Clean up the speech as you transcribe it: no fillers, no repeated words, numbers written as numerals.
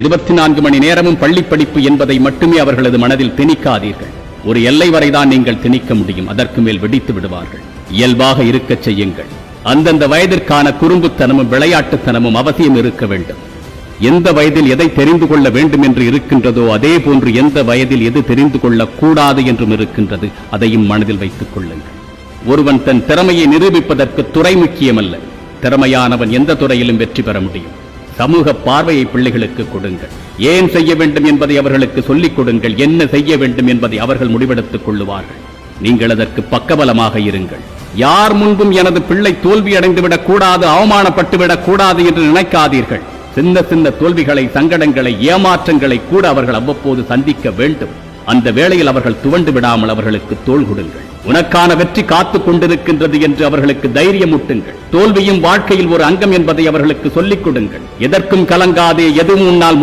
24 மணி நேரமும் பள்ளிப்படிப்பு என்பதை மட்டுமே அவர்களது மனதில் திணிக்காதீர்கள். ஒரு எல்லை வரைதான் நீங்கள் திணிக்க முடியும். அதற்கு மேல் வெடித்து விடுவார்கள். இயல்பாக இருக்கச் செய்யுங்கள். அந்தந்த வயதிற்கான குறும்புத்தனமும் விளையாட்டுத்தனமும் அவசியம் இருக்க வேண்டும். எந்த வயதில் எதை தெரிந்து கொள்ள வேண்டும் என்று இருக்கின்றதோ அதே போன்று எந்த வயதில் எது தெரிந்து கொள்ளக்கூடாது என்றும் இருக்கின்றது. அதையும் மனதில் வைத்துக் கொள்ளுங்கள். ஒருவன் தன் திறமையை நிரூபிப்பதற்கு துறை முக்கியமல்ல. திறமையானவன் எந்த துறையிலும் வெற்றி பெற முடியும். சமூக பார்வையை பிள்ளைகளுக்கு கொடுங்கள். ஏன் செய்ய வேண்டும் என்பதை அவர்களுக்கு சொல்லிக் கொடுங்கள். என்ன செய்ய வேண்டும் என்பதை அவர்கள் முடிவெடுத்துக் கொள்ளுவார்கள். நீங்கள் அதற்கு பக்கபலமாக இருங்கள். யார் முன்பும் எனது பிள்ளை தோல்வி அடைந்துவிடக் கூடாது, அவமானப்பட்டுவிடக் கூடாது என்று நினைக்காதீர்கள். சின்ன சின்ன தோல்விகளை, சங்கடங்களை, ஏமாற்றங்களை கூட அவர்கள் அவ்வப்போது சந்திக்க வேண்டும். அந்த வேளையில் அவர்கள் துவண்டு விடாமல் அவர்களுக்கு தோள் கொடுங்கள். உனக்கான வெற்றி காத்துக் கொண்டிருக்கின்றது என்று அவர்களுக்கு தைரியமூட்டுங்கள். தோல்வியும் வாழ்க்கையில் ஒரு அங்கம் என்பதை அவர்களுக்கு சொல்லிக் கொடுங்கள். எதற்கும் கலங்காதே, எதுவும் உன்னால்